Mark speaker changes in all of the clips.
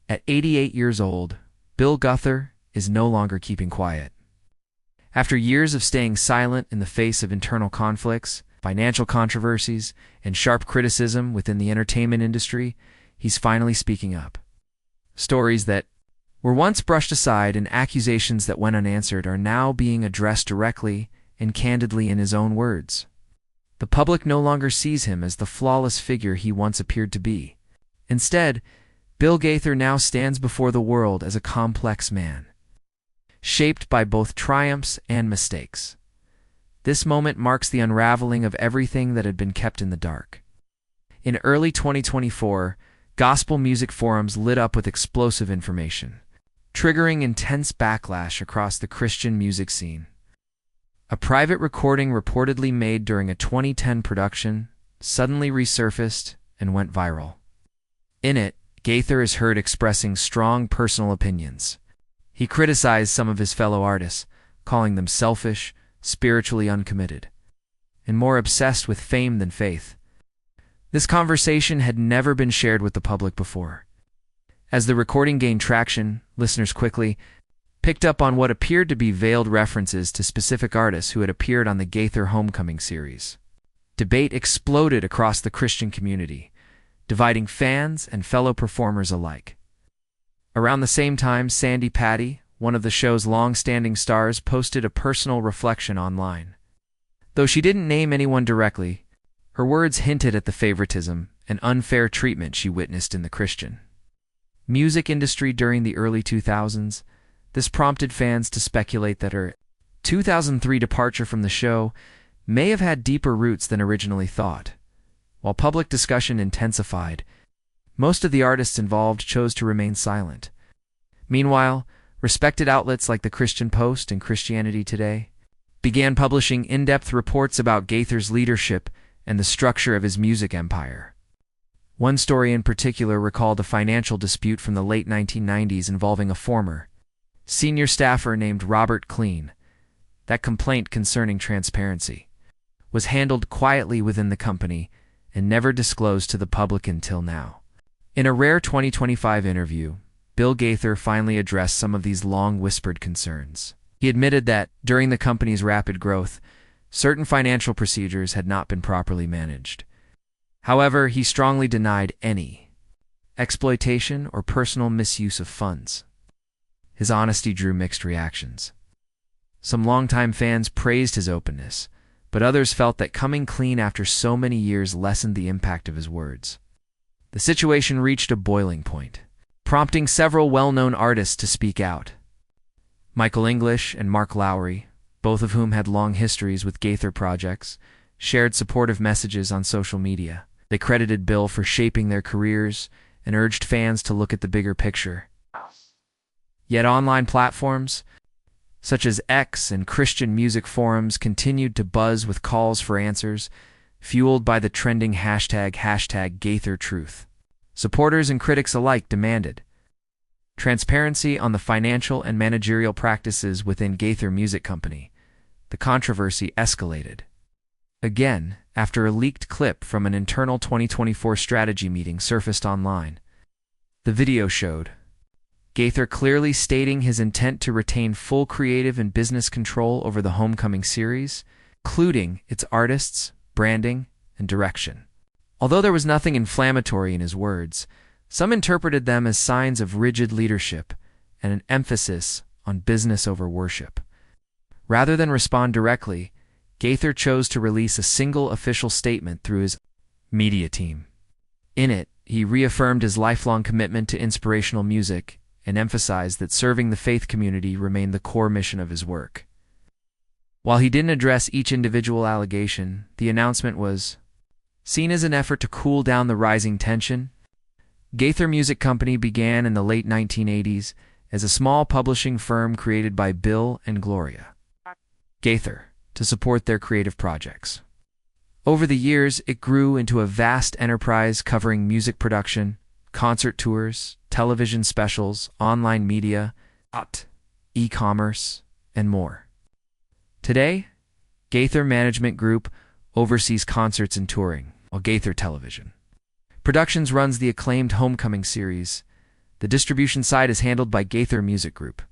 Speaker 1: At 88 years old, Bill Gaither is no longer keeping quiet. After years of staying silent in the face of internal conflicts, financial controversies, and sharp criticism within the entertainment industry, he's finally speaking up. Stories that were once brushed aside and accusations that went unanswered are now being addressed directly and candidly in his own words. The public no longer sees him as the flawless figure he once appeared to be. Instead, Bill Gaither now stands before the world as a complex man, shaped by both triumphs and mistakes. This moment marks the unraveling of everything that had been kept in the dark. In early 2024, gospel music forums lit up with explosive information, triggering intense backlash across the Christian music scene. A private recording reportedly made during a 2010 production suddenly resurfaced and went viral. In it, Gaither is heard expressing strong personal opinions. He criticized some of his fellow artists, calling them selfish, spiritually uncommitted, and more obsessed with fame than faith. This conversation had never been shared with the public before. As the recording gained traction, listeners quickly picked up on what appeared to be veiled references to specific artists who had appeared on the Gaither Homecoming series. Debate exploded across the Christian community, dividing fans and fellow performers alike. Around the same time, Sandi Patty, one of the show's long-standing stars, posted a personal reflection online. Though she didn't name anyone directly, her words hinted at the favoritism and unfair treatment she witnessed in the Christian music industry during the early 2000s. This prompted fans to speculate that her 2003 departure from the show may have had deeper roots than originally thought. While public discussion intensified, most of the artists involved chose to remain silent. Meanwhile, respected outlets like the Christian Post and Christianity Today began publishing in-depth reports about Gaither's leadership and the structure of his music empire. One story in particular recalled a financial dispute from the late 1990s involving a former senior staffer named Robert Clean. That complaint concerning transparency was handled quietly within the company and never disclosed to the public until now. In a rare 2025 interview, Bill Gaither finally addressed some of these long-whispered concerns. He admitted that, during the company's rapid growth, certain financial procedures had not been properly managed. However, he strongly denied any exploitation or personal misuse of funds. His honesty drew mixed reactions. Some longtime fans praised his openness, but others felt that coming clean after so many years lessened the impact of his words. The situation reached a boiling point, prompting several well-known artists to speak out. Michael English and Mark Lowry, both of whom had long histories with Gaither projects, shared supportive messages on social media. They credited Bill for shaping their careers and urged fans to look at the bigger picture. Yet online platforms, such as X and Christian music forums, continued to buzz with calls for answers, fueled by the trending hashtag #GaitherTruth. Supporters and critics alike demanded transparency on the financial and managerial practices within Gaither Music Company. The controversy escalated again after a leaked clip from an internal 2024 strategy meeting surfaced online. The video showed Gaither clearly stating his intent to retain full creative and business control over the Homecoming series, including its artists, branding, and direction. Although there was nothing inflammatory in his words, some interpreted them as signs of rigid leadership and an emphasis on business over worship. Rather than respond directly, Gaither chose to release a single official statement through his media team. In it, he reaffirmed his lifelong commitment to inspirational music and emphasized that serving the faith community remained the core mission of his work. While he didn't address each individual allegation, the announcement was seen as an effort to cool down the rising tension. Gaither Music Company began in the late 1980s as a small publishing firm created by Bill and Gloria Gaither to support their creative projects. Over the years, it grew into a vast enterprise covering music production, concert tours, television specials, online media, e-commerce, and more. Today, Gaither Management Group oversees concerts and touring, while Gaither Television Productions runs the acclaimed Homecoming series, The distribution side is handled by Gaither Music Group,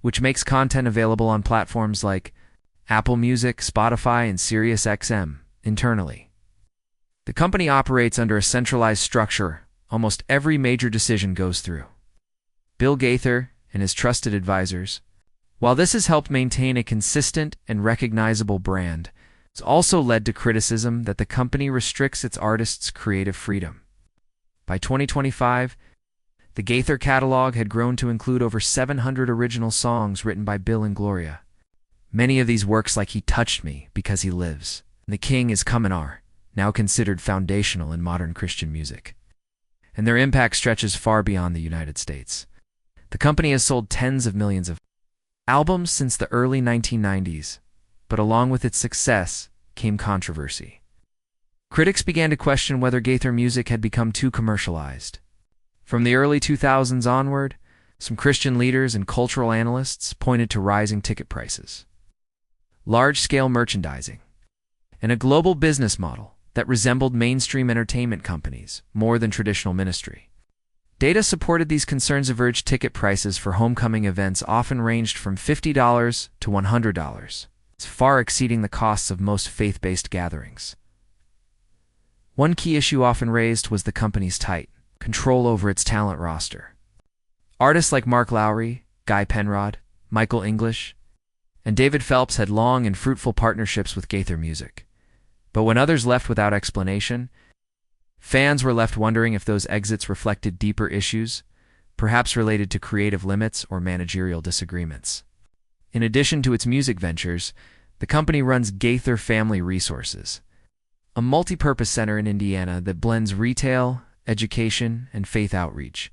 Speaker 1: which makes content available on platforms like Apple Music, Spotify, and SiriusXM internally. The company operates under a centralized structure almost every major decision goes through Bill Gaither and his trusted advisors. While this has helped maintain a consistent and recognizable brand, it's also led to criticism that the company restricts its artists' creative freedom. By 2025, the Gaither catalog had grown to include over 700 original songs written by Bill and Gloria. Many of these works, like He Touched Me, Because He Lives, and The King Is Comin', are now considered foundational in modern Christian music, and their impact stretches far beyond the United States. The company has sold tens of millions of albums since the early 1990s, but along with its success came controversy. Critics began to question whether Gaither music had become too commercialized. From the early 2000s onward, some Christian leaders and cultural analysts pointed to rising ticket prices, large-scale merchandising, and a global business model that resembled mainstream entertainment companies more than traditional ministry. Data supported these concerns. Average ticket prices for homecoming events often ranged from $50 to $100, far exceeding the costs of most faith-based gatherings. One key issue often raised was the company's tight control over its talent roster. Artists like Mark Lowry, Guy Penrod, Michael English, and David Phelps had long and fruitful partnerships with Gaither Music. But when others left without explanation, fans were left wondering if those exits reflected deeper issues, perhaps related to creative limits or managerial disagreements. In addition to its music ventures, the company runs Gaither Family Resources, a multi-purpose center in Indiana that blends retail, education, and faith outreach.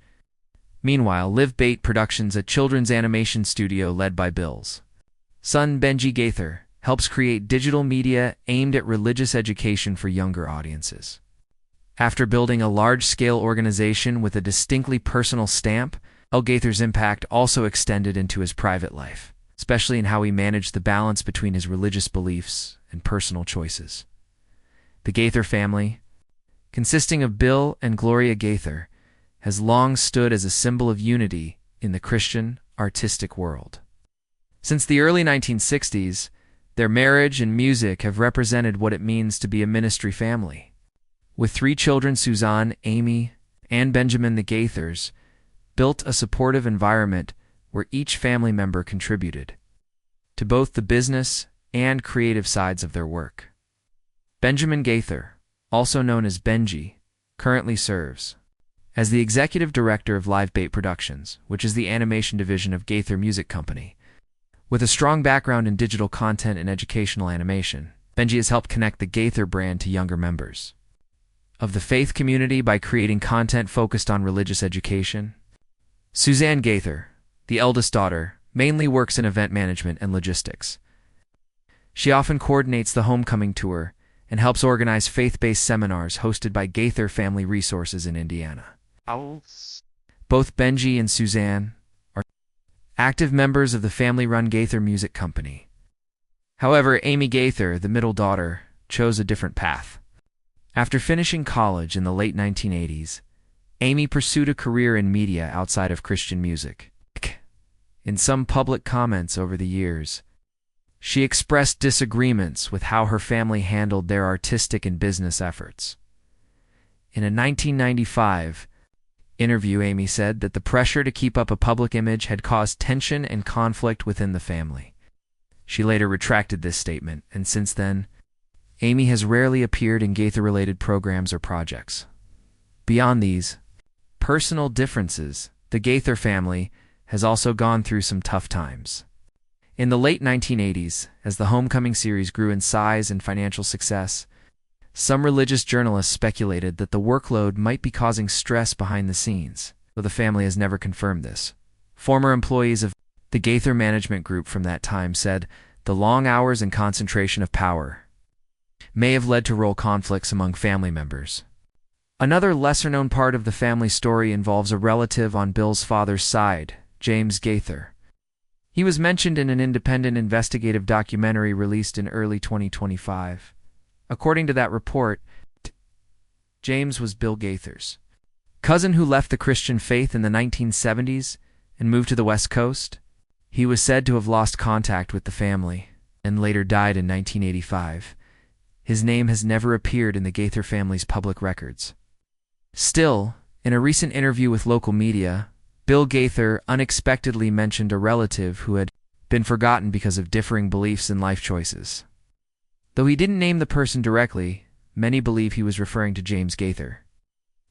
Speaker 1: Meanwhile, Live Bait Productions, a children's animation studio led by Bill's son Benji Gaither, helps create digital media aimed at religious education for younger audiences. After building a large-scale organization with a distinctly personal stamp, Gaither's impact also extended into his private life, especially in how he managed the balance between his religious beliefs and personal choices. The Gaither family, consisting of Bill and Gloria Gaither, has long stood as a symbol of unity in the Christian artistic world. Since the early 1960s, their marriage and music have represented what it means to be a ministry family. With 3 children, Suzanne, Amy, and Benjamin, the Gaithers built a supportive environment where each family member contributed to both the business and creative sides of their work. Benjamin Gaither, also known as Benji, currently serves as the executive director of Live Bait Productions, which is the animation division of Gaither Music Company. With a strong background in digital content and educational animation, Benji has helped connect the Gaither brand to younger members of the faith community by creating content focused on religious education. Suzanne Gaither, the eldest daughter, mainly works in event management and logistics. She often coordinates the homecoming tour and helps organize faith-based seminars hosted by Gaither Family Resources in Indiana. Both Benji and Suzanne are active members of the family-run Gaither Music Company. However, Amy Gaither, the middle daughter, chose a different path. After finishing college in the late 1980s, Amy pursued a career in media outside of Christian music. In some public comments over the years, she expressed disagreements with how her family handled their artistic and business efforts. In a 1995 interview, Amy said that the pressure to keep up a public image had caused tension and conflict within the family. She later retracted this statement, and since then, Amy has rarely appeared in Gaither-related programs or projects. Beyond these personal differences, the Gaither family has also gone through some tough times. In the late 1980s, as the Homecoming series grew in size and financial success, some religious journalists speculated that the workload might be causing stress behind the scenes, though the family has never confirmed this. Former employees of the Gaither management group from that time said the long hours and concentration of power may have led to role conflicts among family members. Another lesser-known part of the family story involves a relative on Bill's father's side, James Gaither. He was mentioned in an independent investigative documentary released in early 2025. According to that report, James was Bill Gaither's cousin who left the Christian faith in the 1970s and moved to the West Coast. He was said to have lost contact with the family and later died in 1985. His name has never appeared in the Gaither family's public records. Still, in a recent interview with local media, Bill Gaither unexpectedly mentioned a relative who had been forgotten because of differing beliefs and life choices. Though he didn't name the person directly, many believe he was referring to James Gaither.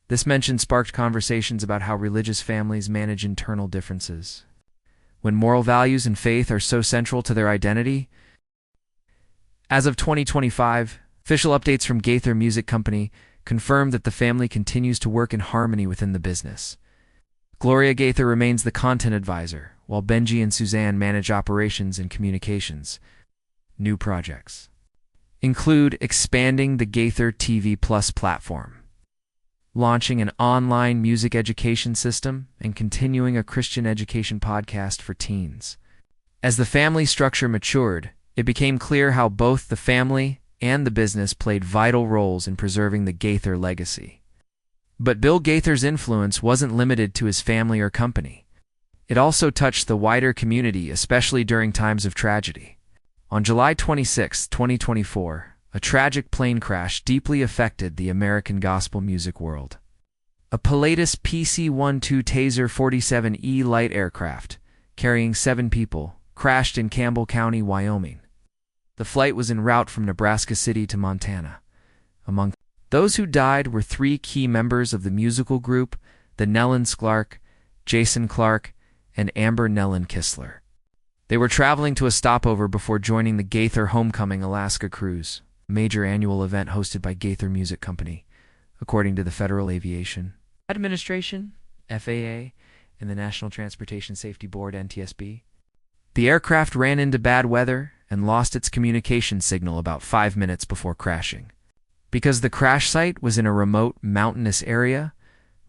Speaker 1: This mention sparked conversations about how religious families manage internal differences. When moral values and faith are so central to their identity. As of 2025, official updates from Gaither Music Company confirm that the family continues to work in harmony within the business. Gloria Gaither remains the content advisor, while Benji and Suzanne manage operations and communications. New projects include expanding the Gaither TV Plus platform, launching an online music education system, and continuing a Christian education podcast for teens. As the family structure matured, it became clear how both the family and the business played vital roles in preserving the Gaither legacy. But Bill Gaither's influence wasn't limited to his family or company. It also touched the wider community, especially during times of tragedy. On July 26, 2024, a tragic plane crash deeply affected the American gospel music world. A Pilatus PC-12 Taser 47E light aircraft, carrying 7 people, crashed in Campbell County, Wyoming. The flight was en route from Nebraska City to Montana. Among those who died were 3 key members of the musical group, the Nellens Clark, Jason Clark, and Amber Nellen Kistler. They were traveling to a stopover before joining the Gaither Homecoming Alaska Cruise, a major annual event hosted by Gaither Music Company, according to the Federal Aviation Administration, FAA, and the National Transportation Safety Board, NTSB. The aircraft ran into bad weather and lost its communication signal about 5 minutes before crashing. Because the crash site was in a remote, mountainous area,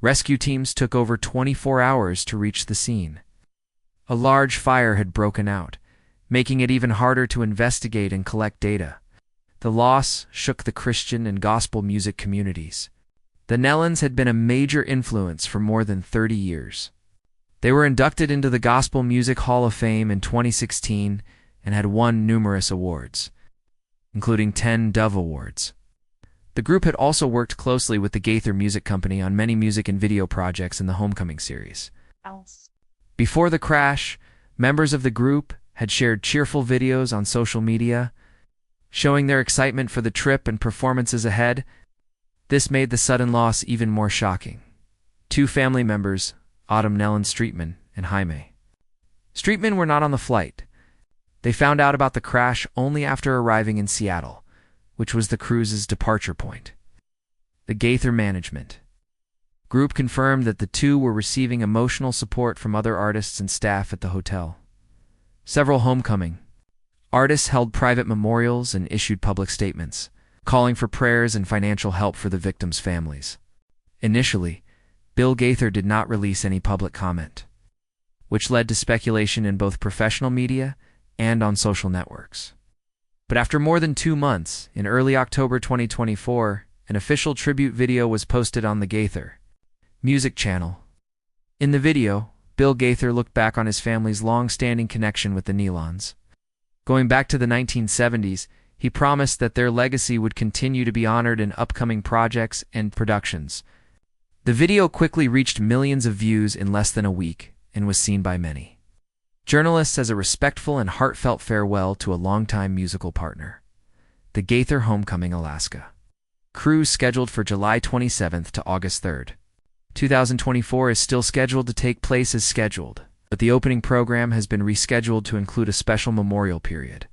Speaker 1: rescue teams took over 24 hours to reach the scene. A large fire had broken out, making it even harder to investigate and collect data. The loss shook the Christian and gospel music communities. The Nellens had been a major influence for more than 30 years. They were inducted into the Gospel Music Hall of Fame in 2016 and had won numerous awards, including 10 Dove Awards. The group had also worked closely with the Gaither Music Company on many music and video projects in the Homecoming series. Before the crash, members of the group had shared cheerful videos on social media, showing their excitement for the trip and performances ahead. This made the sudden loss even more shocking. 2 family members, Autumn Nellen Streetman and Jaime Streetman, were not on the flight. They found out about the crash only after arriving in Seattle, which was the cruise's departure point. The Gaither management group confirmed that the 2 were receiving emotional support from other artists and staff at the hotel. Several Homecoming artists held private memorials and issued public statements, calling for prayers and financial help for the victims' families. Initially, Bill Gaither did not release any public comment, which led to speculation in both professional media and on social networks. But after more than 2 months, in early October 2024, an official tribute video was posted on the Gaither Music channel. In the video, Bill Gaither looked back on his family's long-standing connection with the Nellens. Going back to the 1970s, he promised that their legacy would continue to be honored in upcoming projects and productions. The video quickly reached millions of views in less than a week and was seen by many journalists as a respectful and heartfelt farewell to a longtime musical partner. The Gaither Homecoming Alaska cruise, scheduled for July 27th to August 3rd, 2024, is still scheduled to take place as scheduled, but the opening program has been rescheduled to include a special memorial period,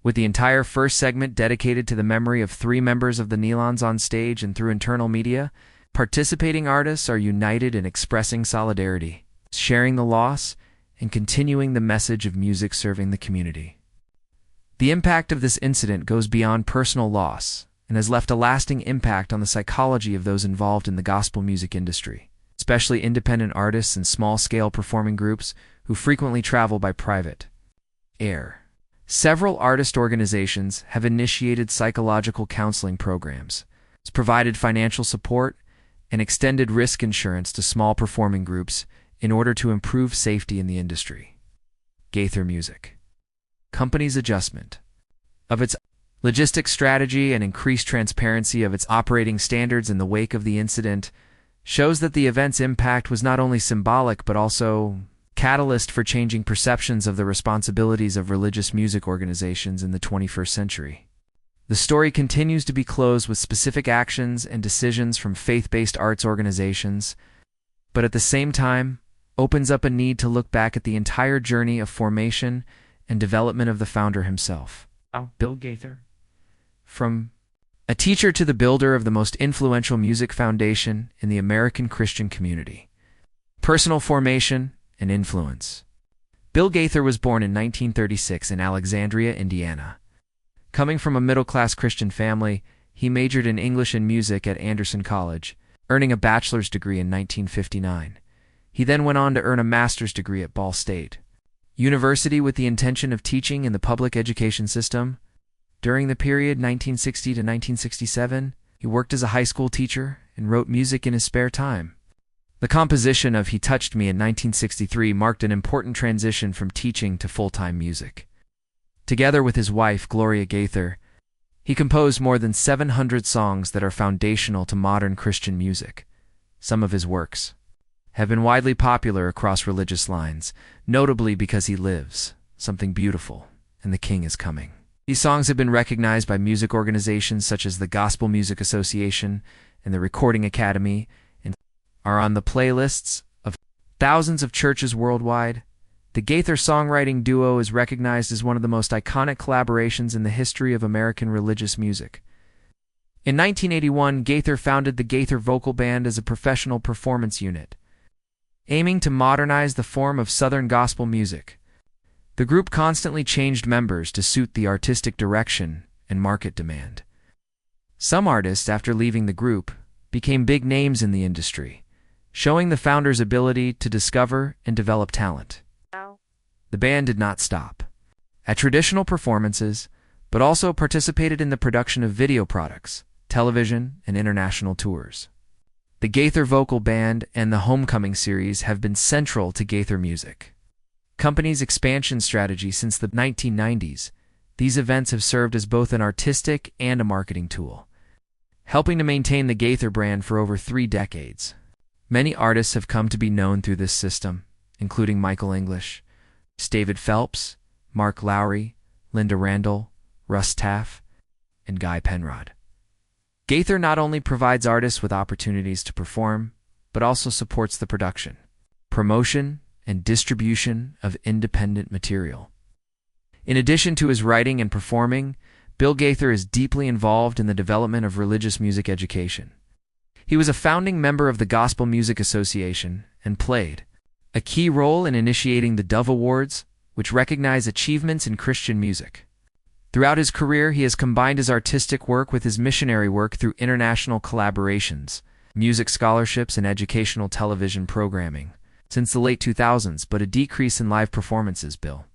Speaker 1: with the entire first segment dedicated to the memory of 3 members of the Nellens on stage and through internal media. Participating artists are united in expressing solidarity, sharing the loss, and continuing the message of music serving the community. The impact of this incident goes beyond personal loss and has left a lasting impact on the psychology of those involved in the gospel music industry, especially independent artists and small-scale performing groups who frequently travel by private air. Several artist organizations have initiated psychological counseling programs, provided financial support, and extended risk insurance to small performing groups in order to improve safety in the industry. Gaither Music Company's adjustment of its logistics strategy and increased transparency of its operating standards in the wake of the incident shows that the event's impact was not only symbolic but also catalyst for changing perceptions of the responsibilities of religious music organizations in the 21st century. The story continues to be closed with specific actions and decisions from faith-based arts organizations, but at the same time opens up a need to look back at the entire journey of formation and development of the founder himself. Bill Gaither. From a teacher to the builder of the most influential music foundation in the American Christian community. Personal formation and influence. Bill Gaither was born in 1936 in Alexandria, Indiana. Coming from a middle-class Christian family, he majored in English and music at Anderson College, earning a bachelor's degree in 1959. He then went on to earn a master's degree at Ball State University with the intention of teaching in the public education system. During the period 1960 to 1967, he worked as a high school teacher and wrote music in his spare time. The composition of He Touched Me in 1963 marked an important transition from teaching to full-time music. Together with his wife, Gloria Gaither, he composed more than 700 songs that are foundational to modern Christian music. Some of his works have been widely popular across religious lines, notably because He Lives, Something Beautiful, and The King is Coming. These songs have been recognized by music organizations such as the Gospel Music Association and the Recording Academy, and are on the playlists of thousands of churches worldwide. The Gaither songwriting duo is recognized as one of the most iconic collaborations in the history of American religious music. In 1981, Gaither founded the Gaither Vocal Band as a professional performance unit, aiming to modernize the form of Southern gospel music. The group constantly changed members to suit the artistic direction and market demand. Some artists, after leaving the group, became big names in the industry, showing the founder's ability to discover and develop talent. The band did not stop at traditional performances, but also participated in the production of video products, television, and international tours. The Gaither Vocal Band and the Homecoming series have been central to Gaither music. Company's expansion strategy since the 1990s, these events have served as both an artistic and a marketing tool, helping to maintain the Gaither brand for over 3 decades. Many artists have come to be known through this system, including Michael English, David Phelps, Mark Lowry, Linda Randall, Russ Taff, and Guy Penrod. Gaither not only provides artists with opportunities to perform, but also supports the production, promotion, and distribution of independent material. In addition to his writing and performing, Bill Gaither is deeply involved in the development of religious music education. He was a founding member of the Gospel Music Association and played a key role in initiating the Dove Awards, which recognize achievements in Christian music. Throughout his career, he has combined his artistic work with his missionary work through international collaborations, music scholarships, and educational television programming since the late 2000s, but a decrease in live performances. Bill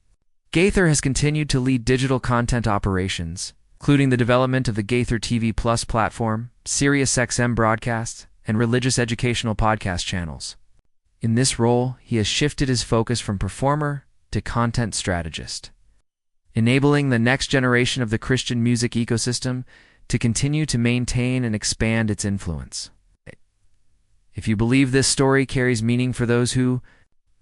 Speaker 1: Gaither has continued to lead digital content operations, including the development of the Gaither TV Plus platform, SiriusXM broadcasts, and religious educational podcast channels. In this role, he has shifted his focus from performer to content strategist, enabling the next generation of the Christian music ecosystem to continue to maintain and expand its influence. If you believe this story carries meaning for those who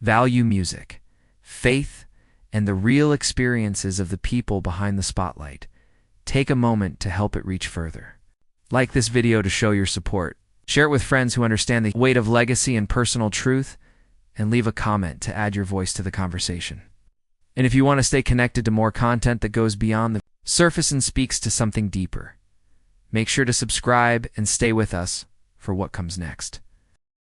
Speaker 1: value music, faith, and the real experiences of the people behind the spotlight, take a moment to help it reach further. Like this video to show your support. Share it with friends who understand the weight of legacy and personal truth, and leave a comment to add your voice to the conversation. And if you want to stay connected to more content that goes beyond the surface and speaks to something deeper, make sure to subscribe and stay with us for what comes next.